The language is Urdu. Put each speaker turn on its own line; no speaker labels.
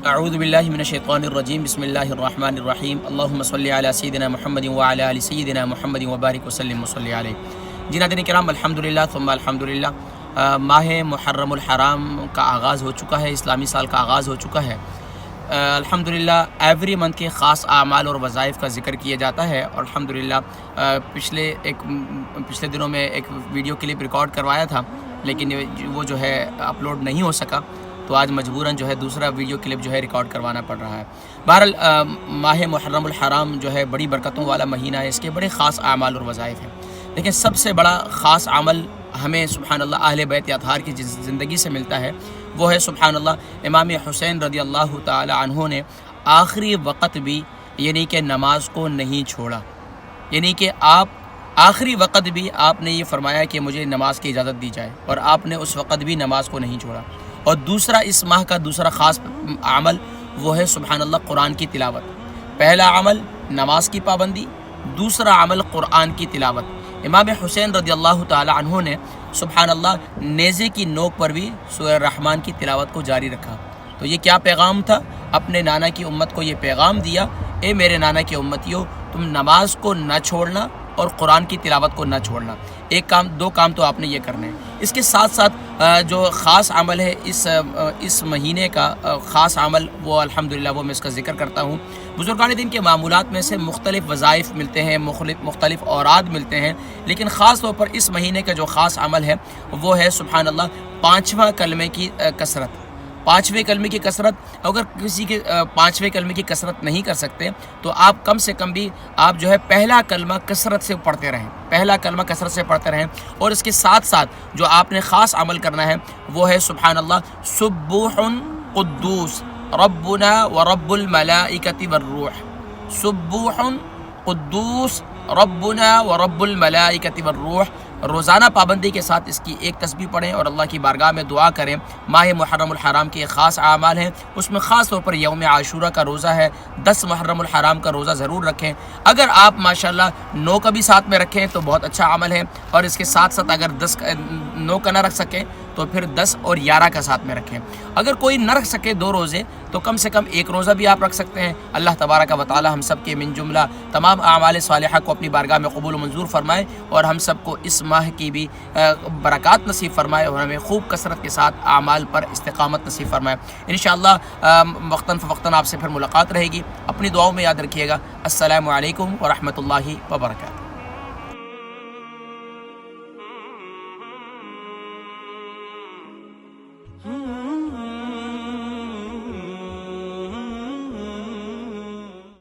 اعوذ باللہ من الشیطان الرجیم بسم اللہ الرحمن الرحیم اللہم صلی علی سیدنا محمد وعلی آل سیدنا محمد وبارک وسلم وصلی علیہ۔ جی ناظرین کرام، الحمدللہ ثم الحمدللہ، ماہ محرم الحرام کا آغاز ہو چکا ہے، اسلامی سال کا آغاز ہو چکا ہے۔ الحمدللہ ایوری منتھ کے خاص اعمال اور وظائف کا ذکر کیا جاتا ہے، اور الحمدللہ پچھلے دنوں میں ایک ویڈیو کلپ ریکارڈ کروایا تھا، لیکن وہ جو ہے اپلوڈ نہیں ہو سکا، تو آج مجبوراً جو ہے دوسرا ویڈیو کلپ جو ہے ریکارڈ کروانا پڑ رہا ہے۔ بہرحال ماہ محرم الحرام جو ہے بڑی برکتوں والا مہینہ ہے، اس کے بڑے خاص اعمال اور وظائف ہیں، لیکن سب سے بڑا خاص عمل ہمیں سبحان اللہ اہل بیت اطہار کی زندگی سے ملتا ہے، وہ ہے سبحان اللہ امام حسین رضی اللہ تعالی عنہ نے آخری وقت بھی یعنی کہ نماز کو نہیں چھوڑا، یعنی کہ آخری وقت بھی آپ نے یہ فرمایا کہ مجھے نماز کی اجازت دی جائے، اور آپ نے اس وقت بھی نماز کو نہیں چھوڑا۔ اور دوسرا اس ماہ کا دوسرا خاص عمل وہ ہے سبحان اللہ قرآن کی تلاوت۔ پہلا عمل نماز کی پابندی، دوسرا عمل قرآن کی تلاوت۔ امام حسین رضی اللہ تعالی عنہ نے سبحان اللہ نیزے کی نوک پر بھی سورہ الرحمن کی تلاوت کو جاری رکھا۔ تو یہ کیا پیغام تھا؟ اپنے نانا کی امت کو یہ پیغام دیا، اے میرے نانا کی امتیوں، تم نماز کو نہ چھوڑنا اور قرآن کی تلاوت کو نہ چھوڑنا۔ دو کام تو آپ نے یہ کرنے ہیں۔ اس کے ساتھ ساتھ جو خاص عمل ہے اس مہینے کا خاص عمل، وہ الحمدللہ وہ میں اس کا ذکر کرتا ہوں۔ بزرگان دین کے معمولات میں سے مختلف وظائف ملتے ہیں، مختلف اوراد ملتے ہیں، لیکن خاص طور پر اس مہینے کا جو خاص عمل ہے وہ ہے سبحان اللہ 5واں کلمے کی کثرت۔ 5ویں کلمے کی کثرت، اگر کسی کے 5ویں کلمے کی کثرت نہیں کر سکتے تو آپ کم سے کم بھی آپ جو ہے پہلا کلمہ کثرت سے پڑھتے رہیں، پہلا کلمہ کثرت سے پڑھتے رہیں۔ اور اس کے ساتھ ساتھ جو آپ نے خاص عمل کرنا ہے وہ ہے سبحان اللہ سبوح قدوس ربنا ورب الملائکۃ والروح۔ سبوح قدوس ربنا ورب الملائکۃ والروح۔ روزانہ پابندی کے ساتھ اس کی ایک تسبیح پڑھیں اور اللہ کی بارگاہ میں دعا کریں۔ ماہ محرم الحرام کے خاص اعمال ہیں، اس میں خاص طور پر یوم عاشورہ کا روزہ ہے، 10 محرم الحرام کا روزہ ضرور رکھیں۔ اگر آپ ماشاءاللہ 9 کا بھی ساتھ میں رکھیں تو بہت اچھا عمل ہے، اور اس کے ساتھ ساتھ اگر 9 کا نہ رکھ سکیں تو پھر 10 اور 11 کا ساتھ میں رکھیں۔ اگر کوئی نہ رکھ سکے 2 روزے تو کم سے کم 1 روزہ بھی آپ رکھ سکتے ہیں۔ اللہ تبارک و تعالی ہم سب کے من جملہ تمام اعمال صالحہ کو اپنی بارگاہ میں قبول و منظور فرمائے، اور ہم سب کو اس ماہ کی بھی برکات نصیب فرمائے، اور ہمیں خوب کثرت کے ساتھ اعمال پر استقامت نصیب فرمائے۔ انشاءاللہ وقتاً فوقتاً آپ سے پھر ملاقات رہے گی۔ اپنی دعاؤں میں یاد رکھیے گا۔ السلام علیکم ورحمۃ اللہ وبرکاتہ۔